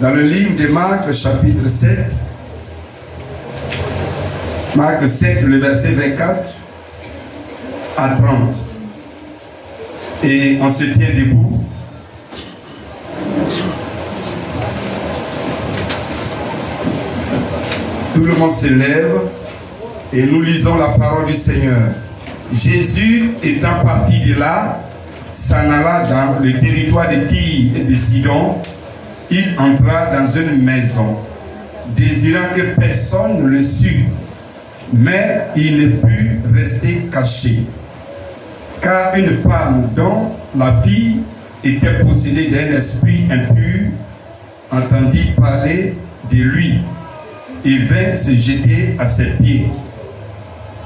dans le livre de Marc, chapitre 7. Marc 7, le verset 24 à 30. Et on se tient debout. Tout le monde se lève et nous lisons la parole du Seigneur. Jésus étant parti de là, s'en alla dans le territoire de Tyr et de Sidon. Il entra dans une maison, désirant que personne ne le sût, mais il ne put rester caché. Car une femme dont la fille était possédée d'un esprit impur entendit parler de lui et vint se jeter à ses pieds.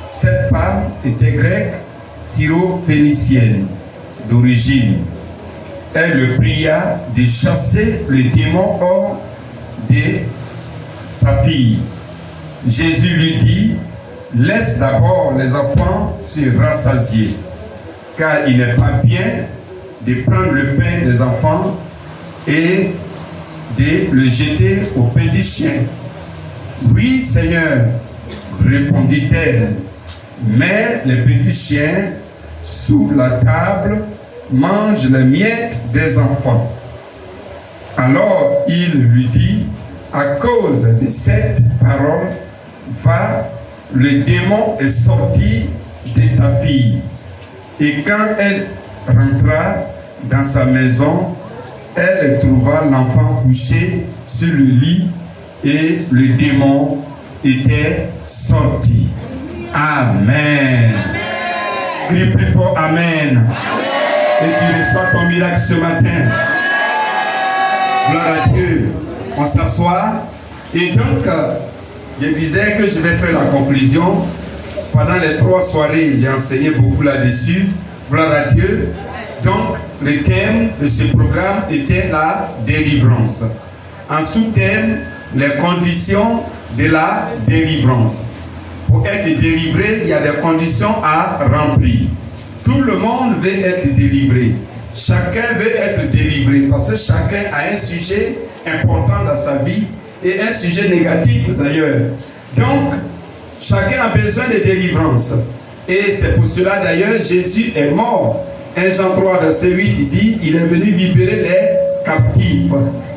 Cette femme était grecque, syro-phénicienne d'origine. Elle le pria de chasser le démon hors de sa fille. Jésus lui dit: laisse d'abord les enfants se rassasier, car il n'est pas bien de prendre le pain des enfants et de le jeter aux petits chiens. Oui, Seigneur, répondit-elle, mais les petits chiens sous la table mangent les miettes des enfants. Alors il lui dit: à cause de cette parole, va, le démon est sorti de ta fille. Et quand elle rentra dans sa maison, elle trouva l'enfant couché sur le lit et le démon était sorti. Amen. Crie plus fort Amen. Et tu reçois ton miracle ce matin. Gloire à Dieu. On s'assoit. Et donc, je disais que je vais faire la conclusion. Pendant les 3 soirées, j'ai enseigné beaucoup là-dessus. Gloire à Dieu. Donc, le thème de ce programme était la délivrance. En sous-thème, les conditions de la délivrance. Pour être délivré, il y a des conditions à remplir. Tout le monde veut être délivré. Chacun veut être délivré parce que chacun a un sujet important dans sa vie et un sujet négatif d'ailleurs. Donc, chacun a besoin de délivrance. Et c'est pour cela d'ailleurs Jésus est mort. 1 Jean 3, verset 8, il dit: il est venu libérer les captifs.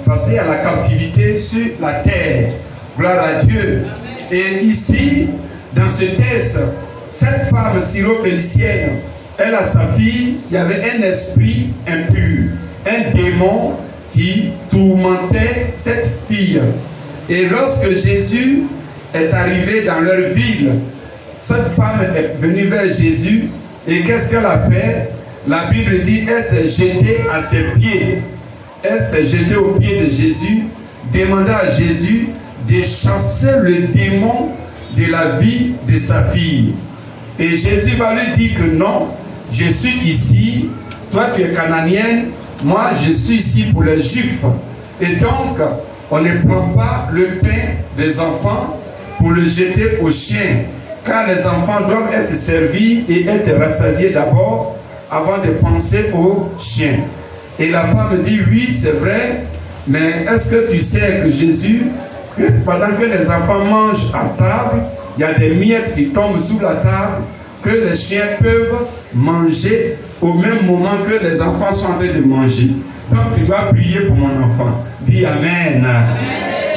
Parce qu'il y a la captivité sur la terre. Gloire à Dieu. Et ici, dans ce texte, cette femme syro-phénicienne, elle a sa fille qui avait un esprit impur, un démon qui tourmentait cette fille. Et lorsque Jésus est arrivé dans leur ville, cette femme est venue vers Jésus et qu'est-ce qu'elle a fait? La Bible dit elle s'est jetée à ses pieds. Elle s'est jetée aux pieds de Jésus, demanda à Jésus de chasser le démon de la vie de sa fille. Et Jésus va lui dire que non, je suis ici, toi tu es cananienne, moi je suis ici pour les Juifs. Et donc, on ne prend pas le pain des enfants pour le jeter aux chiens, car les enfants doivent être servis et être rassasiés d'abord avant de penser aux chiens. Et la femme dit: oui, c'est vrai, mais est-ce que tu sais que Jésus, que pendant que les enfants mangent à table, il y a des miettes qui tombent sous la table, que les chiens peuvent manger au même moment que les enfants sont en train de manger. Donc tu dois prier pour mon enfant. Dis Amen. Amen.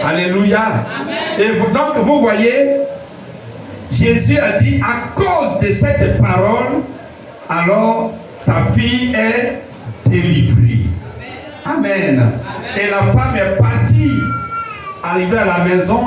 Alléluia. Amen. Et donc vous voyez, Jésus a dit: à cause de cette parole, alors ta fille est délivrée. Amen. Amen. Et la femme est partie. Arrivée à la maison,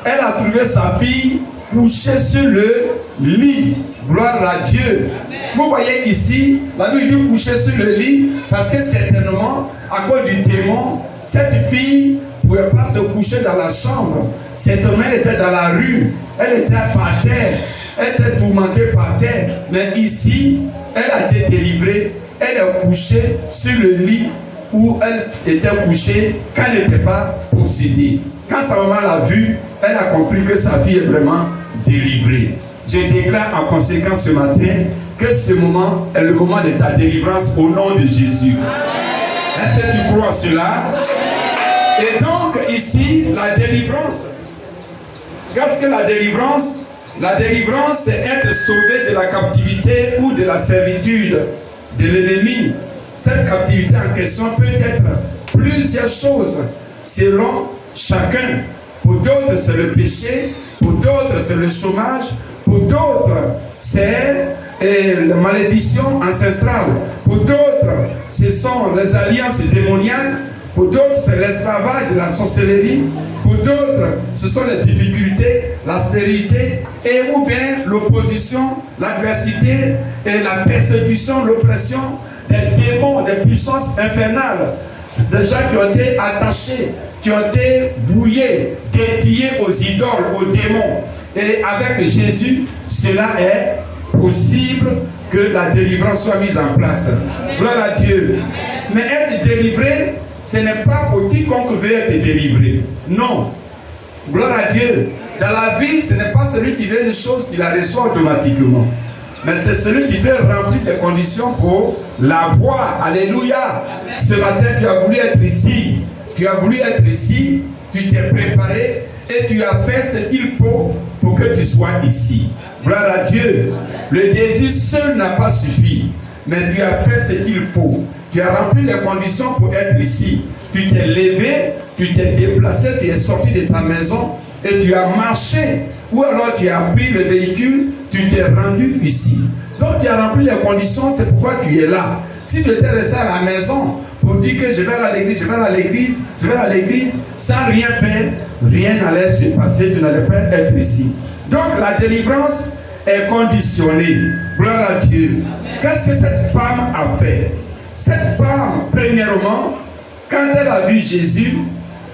elle a trouvé sa fille couchée sur le lit. Gloire à Dieu. Amen. Vous voyez ici, la nuit dit couchée sur le lit, parce que certainement, à cause du démon, cette fille ne pouvait pas se coucher dans la chambre. Certainement, elle était dans la rue, elle était par terre, elle était tourmentée par terre. Mais ici, elle a été délivrée, elle est couchée sur le lit où elle était couchée quand elle n'était pas possédée. Quand sa maman l'a vue, elle a compris que sa fille est vraiment délivrée. Je déclare en conséquence ce matin que ce moment est le moment de ta délivrance au nom de Jésus. Est-ce que tu crois cela? Et donc, ici la délivrance. Qu'est-ce que la délivrance? La délivrance, c'est être sauvé de la captivité ou de la servitude de l'ennemi. Cette captivité en question peut être plusieurs choses selon chacun. Pour d'autres, c'est le péché. Pour d'autres, c'est le chômage. Pour d'autres, c'est la malédiction ancestrale. Pour d'autres, ce sont les alliances démoniaques. Pour d'autres, c'est l'esclavage de la sorcellerie. Pour d'autres, ce sont les difficultés, la stérilité, et ou bien l'opposition, l'adversité, et la persécution, l'oppression des démons, des puissances infernales, des gens qui ont été attachés, qui ont été voués, dédiés aux idoles, aux démons. Et avec Jésus, cela est possible que la délivrance soit mise en place. Gloire à Dieu. Mais être délivré, ce n'est pas pour quiconque veut être délivré. Non. Gloire à Dieu. Dans la vie, ce n'est pas celui qui veut une chose qui la reçoit automatiquement. Mais c'est celui qui peut remplir les conditions pour l'avoir. Alléluia. Ce matin, tu as voulu être ici. Tu as voulu être ici. Tu t'es préparé et tu as fait ce qu'il faut pour que tu sois ici. Gloire à Dieu. Le désir seul n'a pas suffi. Mais tu as fait ce qu'il faut. Tu as rempli les conditions pour être ici. Tu t'es levé, tu t'es déplacé, tu es sorti de ta maison et tu as marché. Ou alors tu as pris le véhicule, tu t'es rendu ici. Donc tu as rempli les conditions, c'est pourquoi tu es là. Si tu étais resté à la maison pour dire que je vais à l'église, je vais à l'église, je vais à l'église, sans rien faire, rien n'allait se passer, tu n'allais pas être ici. Donc la délivrance est conditionnée. Gloire à Dieu. Qu'est-ce que cette femme a fait? Cette femme, premièrement, quand elle a vu Jésus,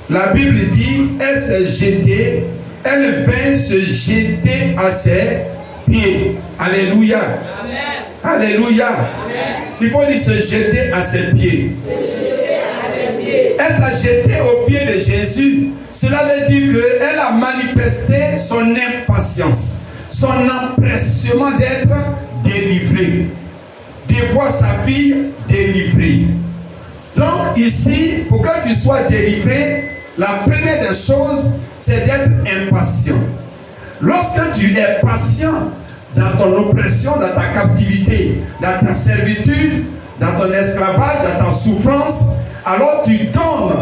la Bible dit, elle s'est jetée, elle vint se jeter à ses pieds. Alléluia. Amen. Alléluia. Amen. Il faut dire se jeter à ses pieds. Elle s'est jetée aux pieds de Jésus. Cela veut dire qu'elle a manifesté son impatience, son empressement d'être délivrée, de voir sa fille délivrée. Donc ici, pour que tu sois délivré, la première des choses, c'est d'être impatient. Lorsque tu es patient dans ton oppression, dans ta captivité, dans ta servitude, dans ton esclavage, dans ta souffrance, alors tu donnes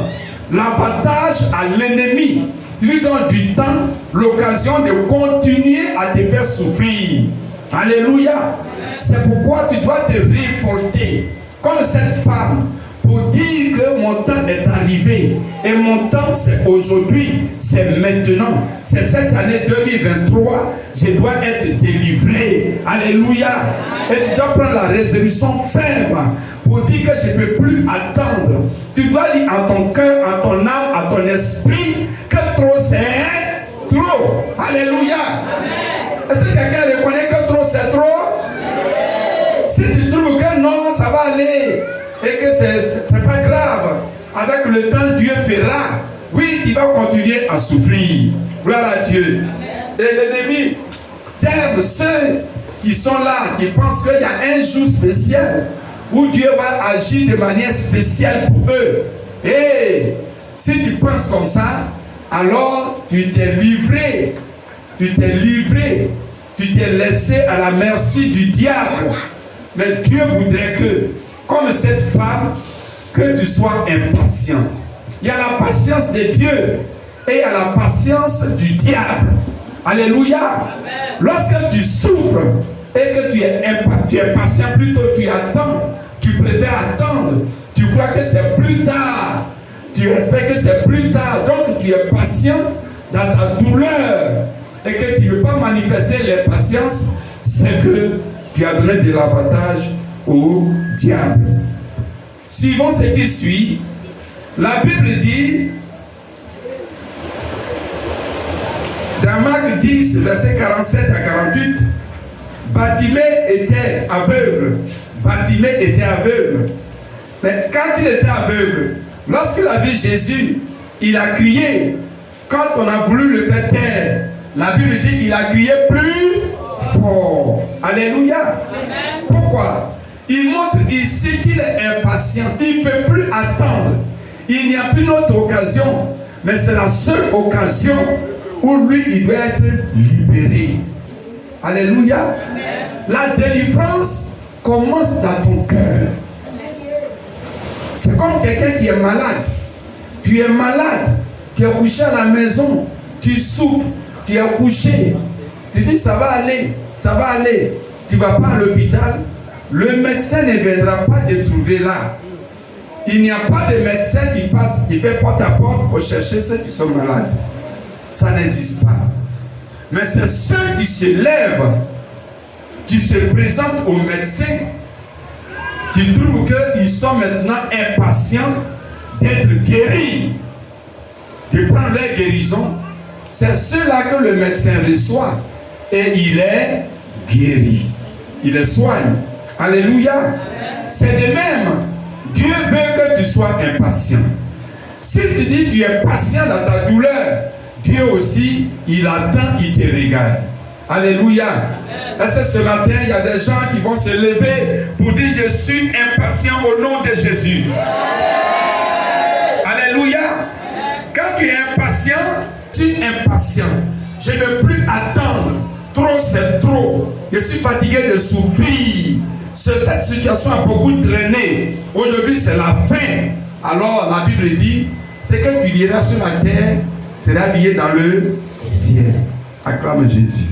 l'avantage à l'ennemi. Tu lui donnes du temps, l'occasion de continuer à te faire souffrir. Alléluia. C'est pourquoi tu dois te révolter comme cette femme pour dire que mon temps est arrivé et mon temps c'est aujourd'hui, c'est maintenant, c'est cette année 2023, je dois être délivré. Alléluia. Et tu dois prendre la résolution ferme pour dire que je ne peux plus attendre. Tu dois dire en ton cœur, en ton âme, en ton esprit que trop c'est trop. Alléluia. Est-ce que quelqu'un reconnaît que trop c'est trop? Si tu trouves que non, ça va aller et que c'est pas grave, avec le temps Dieu fera. Oui, tu vas continuer à souffrir. Gloire à Dieu. Et l'ennemi t'aime ceux qui sont là, qui pensent qu'il y a un jour spécial où Dieu va agir de manière spéciale pour eux. Et si tu penses comme ça, alors tu t'es livré, tu t'es laissé à la merci du diable. Mais Dieu voudrait que, comme cette femme, que tu sois impatient. Il y a la patience de Dieu et il y a la patience du diable. Alléluia. Amen. Lorsque tu souffres et que tu es patient, plutôt tu attends, tu préfères attendre, tu crois que c'est plus tard, tu respectes que c'est plus tard, donc tu es patient dans ta douleur et que tu ne veux pas manifester l'impatience, c'est que tu as donné de l'avantage au diable. Suivons ce qui suit. La Bible dit, dans Marc 10, verset 47 à 48, Bartimée était aveugle. Bartimée était aveugle. Mais quand il était aveugle, lorsqu'il a vu Jésus, il a crié. Quand on a voulu le faire taire, la Bible dit qu'il a crié plus fort. Alléluia. Amen. Pourquoi? Il montre ici qu'il est impatient. Il ne peut plus attendre. Il n'y a plus d'autre occasion. Mais c'est la seule occasion où lui, il doit être libéré. Alléluia. La délivrance commence dans ton cœur. C'est comme quelqu'un qui est malade. Tu es malade, tu es couché à la maison, tu souffres, tu es couché. Tu dis ça va aller, ça va aller. Tu ne vas pas à l'hôpital. Le médecin ne viendra pas te trouver là. Il n'y a pas de médecin qui passe, qui fait porte à porte pour chercher ceux qui sont malades. Ça n'existe pas. Mais c'est ceux qui se lèvent, qui se présentent aux médecins, qui trouvent qu'ils sont maintenant impatients d'être guéris, de prendre leur guérison. C'est ceux-là que le médecin reçoit et il est guéri. Il les soigne. Alléluia. C'est de même. Dieu veut que tu sois impatient. Si tu dis que tu es patient dans ta douleur, Dieu aussi, il attend, il te regarde. Alléluia. Est-ce que ce matin, il y a des gens qui vont se lever pour dire je suis impatient au nom de Jésus. Alléluia. Quand tu es impatient, je suis impatient. Je ne veux plus attendre. Trop, c'est trop. Je suis fatigué de souffrir. Cette situation a beaucoup traîné. Aujourd'hui, c'est la fin. Alors, la Bible dit, ce que tu liras sur la terre sera lié dans le ciel. Acclame Jésus.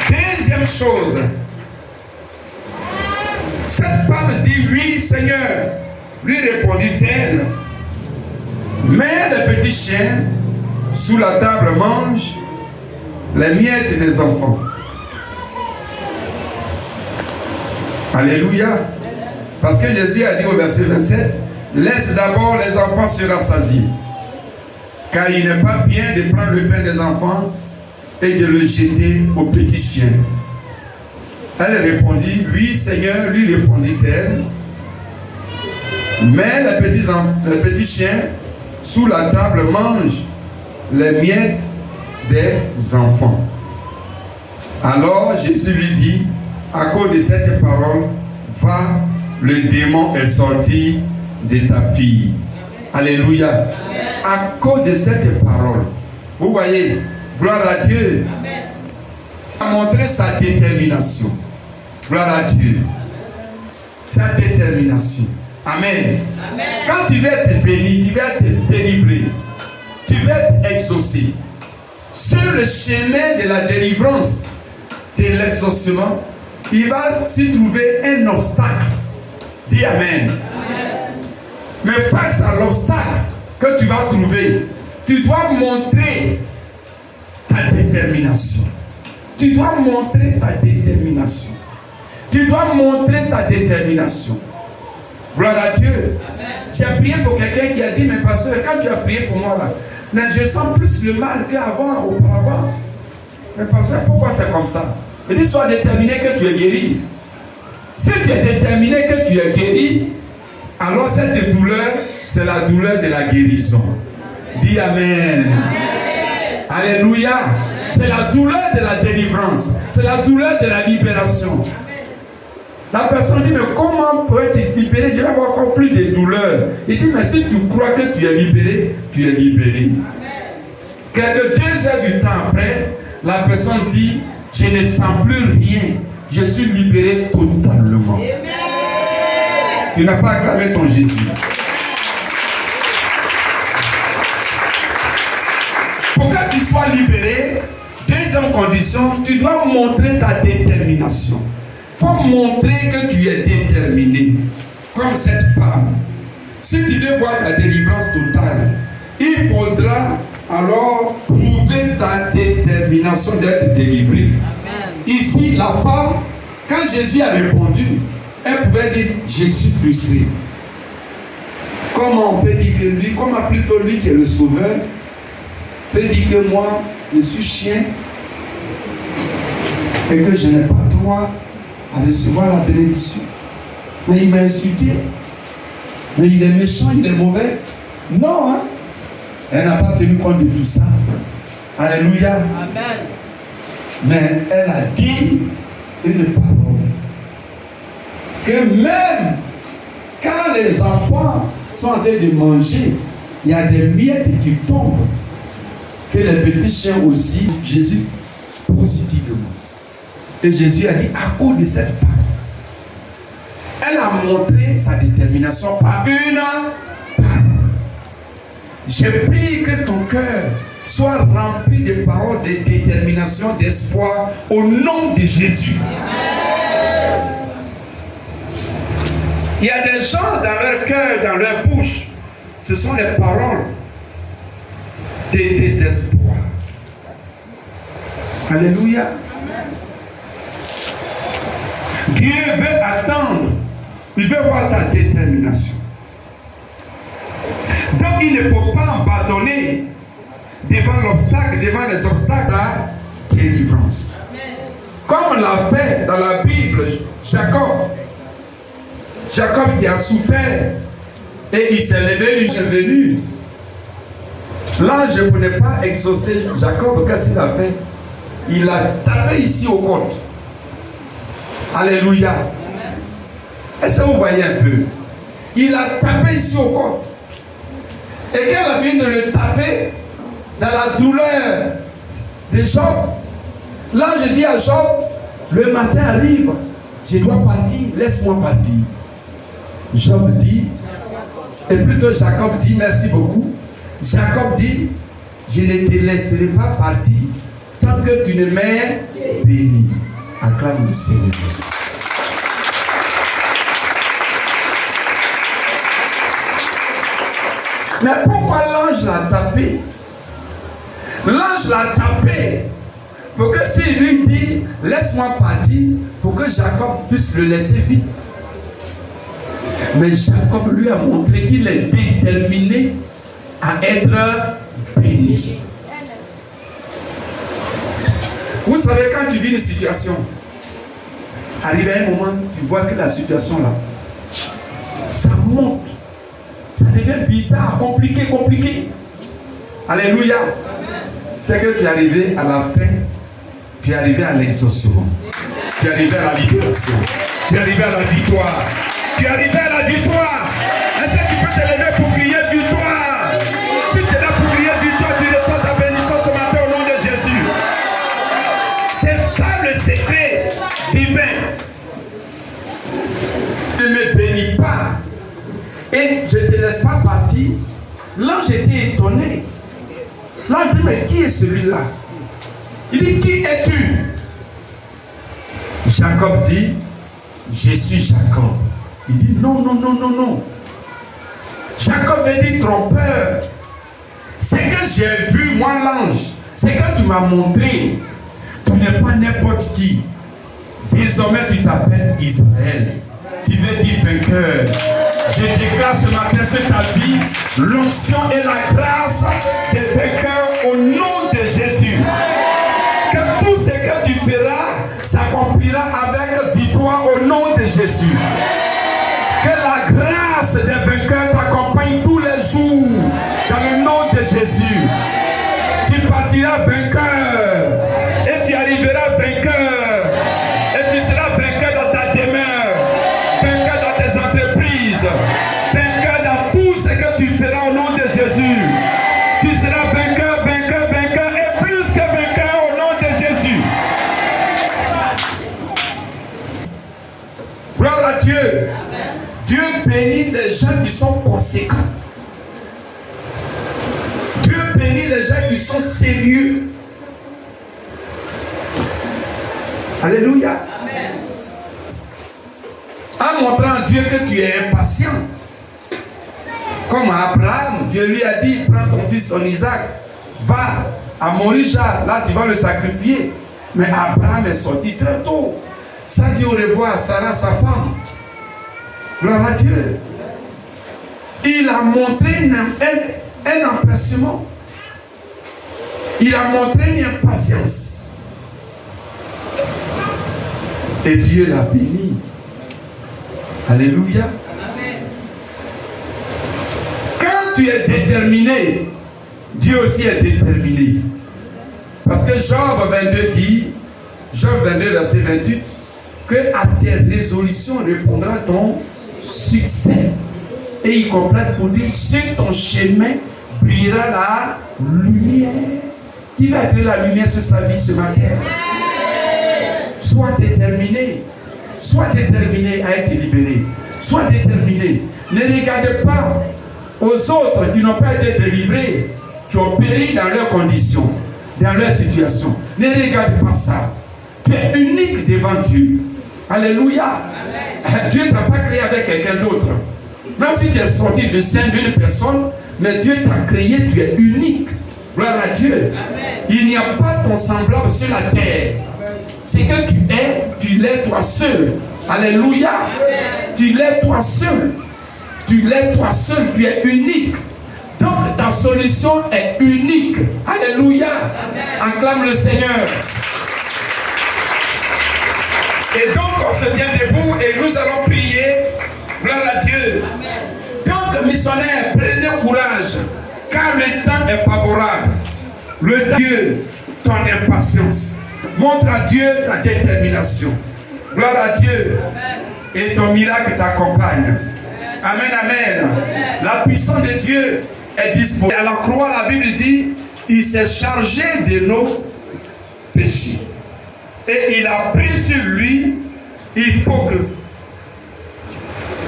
Deuxième chose, cette femme dit, oui, Seigneur. Lui répondit-elle, mais les petits chiens sous la table mangent les miettes des enfants. Alléluia. Parce que Jésus a dit au verset 27, laisse d'abord les enfants se rassasier. Car il n'est pas bien de prendre le pain des enfants et de le jeter aux petits chiens. Elle répondit, oui Seigneur, lui répondit-elle. Mais les petits chiens sous la table mangent les miettes des enfants. Alors Jésus lui dit, à cause de cette parole, va, le démon est sorti de ta fille. Alléluia. À cause de cette parole, vous voyez, gloire à Dieu. Il a montré sa détermination. Gloire à Dieu. Sa détermination. Amen. Amen. Quand tu vas être béni, tu vas être délivré, tu vas être exaucé. Sur le chemin de la délivrance, de l'exaucement, il va s'y trouver un obstacle. Dis Amen. Amen. Mais face à l'obstacle que tu vas trouver, tu dois montrer ta détermination. Tu dois montrer ta détermination. Tu dois montrer ta détermination. Gloire à Dieu. J'ai prié pour quelqu'un qui a dit, mais pasteur, quand tu as prié pour moi là, mais je sens plus le mal qu'avant, auparavant. Mais pasteur, pourquoi c'est comme ça? Il dit, sois déterminé que tu es guéri. Si tu es déterminé que tu es guéri, alors cette douleur, c'est la douleur de la guérison. Dis Amen. Amen. Alléluia. C'est la douleur de la délivrance. C'est la douleur de la libération. La personne dit, mais comment peux-tu libérer? Je vais avoir encore plus de douleur. Il dit, mais si tu crois que tu es libéré, tu es libéré. Quelques 2 heures du temps après, la personne dit, je ne sens plus rien. Je suis libéré totalement. Amen. Tu n'as pas acclamé ton Jésus. Pour que tu sois libéré, deuxième condition, tu dois montrer ta détermination. Il faut montrer que tu es déterminé, comme cette femme. Si tu veux voir ta délivrance totale, il faudra alors prouver ta détermination d'être délivré. Amen. Ici, la femme, quand Jésus a répondu, elle pouvait dire, je suis frustré. Comment on peut dire que lui, comment plutôt lui qui est le sauveur, peut dire que moi, je suis chien et que je n'ai pas droit à recevoir la bénédiction. Mais il m'a insulté. Mais il est méchant, il est mauvais. Non, hein? Elle n'a pas tenu compte de tout ça. Alléluia. Amen. Mais elle a dit une parole. Que même Quand les enfants sont en train de manger, il y a des miettes qui tombent. Que les petits chiens aussi, Jésus positivement. Et Jésus a dit, à cause de cette parole, elle a montré sa détermination par une parole. Je prie que ton cœur soit rempli de paroles de détermination, d'espoir, au nom de Jésus. Il y a des gens dans leur cœur, dans leur bouche, ce sont les paroles de désespoir. Alléluia. Dieu veut attendre, il veut voir ta détermination. Donc il ne faut pas abandonner devant l'obstacle, devant les obstacles à délivrance. Comme on l'a fait dans la Bible, Jacob qui a souffert et il s'est levé, il est venu. L'ange ne pouvait pas exaucer Jacob. Qu'est-ce qu'il a fait? Il a tapé ici au côte. Alléluia. Est-ce que vous voyez un peu? Il a tapé ici au côte. Et quand elle vient de le taper dans la douleur de Job, l'ange dit à Job, le matin arrive, je dois partir, laisse-moi partir. Job dit, et plutôt Jacob dit, merci beaucoup. Jacob dit, je ne te laisserai pas partir tant que tu ne m'aies béni. Acclame le Seigneur. Mais pourquoi l'ange l'a tapé? L'ange l'a tapé pour que s'il lui dit, laisse-moi partir, pour que Jacob puisse le laisser vite. Mais Jacob lui a montré qu'il est déterminé à être béni. Vous savez, quand tu vis une situation, arrive à un moment, tu vois que la situation là, ça monte, ça devient bizarre, compliqué. Alléluia. C'est que tu es arrivé à la fin, tu es arrivé à l'exaucement, tu es arrivé à la libération, tu es arrivé à la victoire, tu es arrivé à la victoire. Est-ce que tu peux te lever pour crier victoire? Si tu es là pour crier victoire, tu reçois ta bénédiction ce matin au nom de Jésus. C'est ça le secret divin. Ne me bénis pas et je ne te laisse pas partir. L'ange était étonné. L'ange dit, mais qui est celui-là? Il dit, qui es-tu? Jacob dit, je suis Jacob. Il dit, non. Jacob me dit, trompeur. C'est que j'ai vu, moi l'ange, c'est que tu m'as montré. Tu n'es pas n'importe qui. Désormais, tu t'appelles Israël. Tu veux dire vainqueur. Je déclare ce matin sur ta vie l'onction et la grâce des vainqueurs au nom de Jésus. Que tout ce que tu feras s'accomplira avec victoire au nom de Jésus. Que la grâce des vainqueurs t'accompagne tous les jours dans le nom de Jésus. Tu partiras vainqueur et tu arriveras vainqueur et tu seras vainqueur dans ta demeure, vainqueur dans tes entreprises, vainqueur dans tout ce que tu feras au nom de Jésus. Tu seras vainqueur et plus que vainqueur au nom de Jésus. Gloire à Dieu. Dieu bénit les gens qui sont conséquents. Dieu bénit les gens qui sont sérieux. Alléluia. Amen. En montrant à Dieu que tu es impatient. Comme à Abraham, Dieu lui a dit, prends ton fils son Isaac, va à Morija, là tu vas le sacrifier. Mais Abraham est sorti très tôt. Ça dit au revoir à Sarah, sa femme. Gloire à Dieu. Il a montré un empressement. Il a montré une impatience. Et Dieu l'a béni. Alléluia. Amen. Quand tu es déterminé, Dieu aussi est déterminé. Parce que Job 22 dit, Job 22 verset 28, que à tes résolutions répondra ton succès. Et il complète pour dire, sur ton chemin brillera la lumière. Qui va être la lumière sur sa vie ce matin? Sois déterminé. Sois déterminé à être libéré. Sois déterminé. Ne regarde pas aux autres qui n'ont pas été délivrés, qui ont péri dans leurs conditions, dans leur situation. Ne regarde pas ça. Tu es unique devant Dieu. Alléluia. Amen. Dieu ne t'a pas créé avec quelqu'un d'autre. Même si tu es sorti du sein d'une personne, mais Dieu t'a créé, tu es unique. Gloire à Dieu. Amen. Il n'y a pas ton semblable sur la terre. C'est que tu l'es toi seul. Alléluia. Amen. Tu l'es toi seul. Tu l'es toi seul, tu es unique. Donc ta solution est unique. Alléluia. Amen. Acclame le Seigneur. Et donc on se tient debout et nous allons prier. Gloire à Dieu. Amen. Donc missionnaires, prenez courage, car le temps est favorable. Le temps, Dieu, ton impatience. Montre à Dieu ta détermination. Gloire à Dieu. Amen. Et ton miracle t'accompagne. Amen, amen. La puissance de Dieu est disponible. À la croix, la Bible dit, il s'est chargé de nos péchés. Et il a pris sur lui, il faut que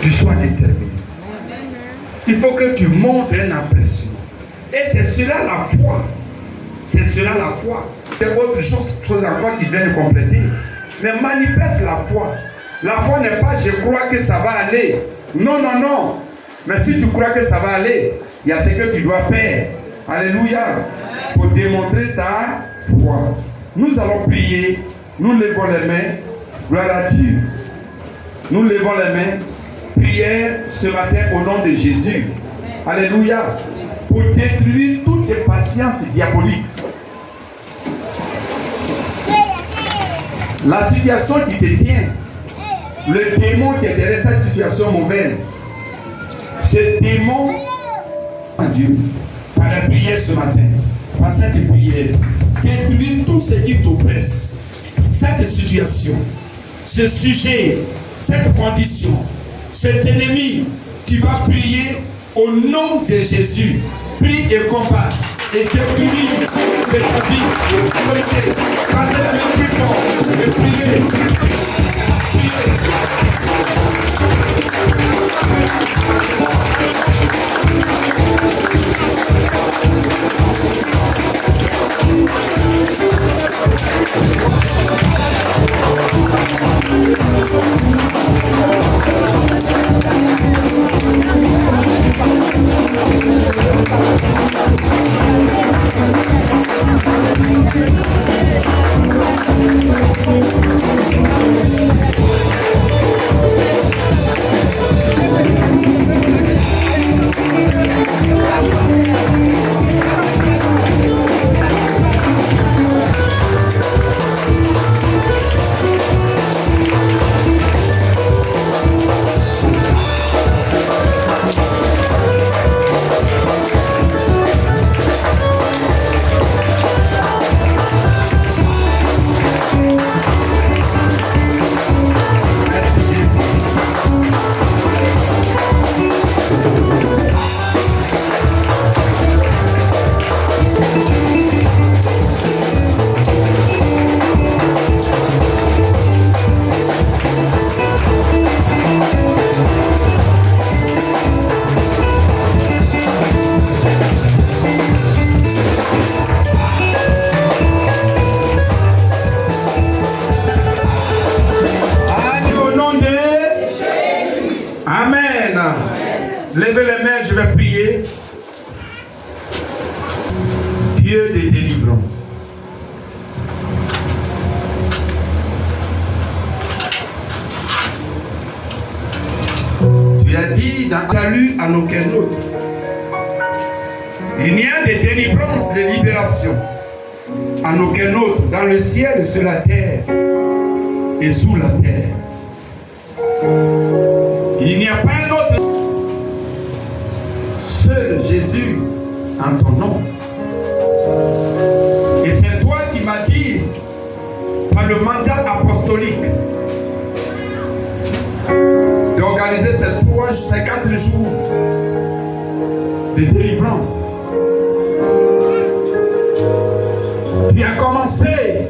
tu sois déterminé. Il faut que tu montres une impression. Et c'est cela la foi. C'est cela la foi. C'est autre chose encore qui vient de compléter. Mais manifeste la foi. La foi n'est pas je crois que ça va aller. Non, non, non. Mais si tu crois que ça va aller, il y a ce que tu dois faire. Alléluia. Pour démontrer ta foi. Nous allons prier. Nous levons les mains. Gloire à Dieu. Nous levons les mains. Prière ce matin au nom de Jésus. Alléluia. Pour détruire toutes les patiences diaboliques. La situation qui te tient. Le démon qui est derrière cette situation mauvaise. Ce démon, Dieu, par la prière ce matin, par cette prière, détruire tout ce qui t'oppresse. Cette situation, ce sujet, cette condition, cet ennemi qui va prier au nom de Jésus. Prie et combat et détruis de ta vie. Parlez la main plus fort et priez. Levez les mains, je vais prier. Dieu de délivrance. Tu as dit dans salut à aucun autre. Il n'y a de délivrance, de libération à aucun autre dans le ciel, sur la terre et sous la terre. Il n'y a pas un autre. Seul Jésus en ton nom. Et c'est toi qui m'as dit par le mandat apostolique d'organiser cette ces 4 jours de délivrance. Tu as commencé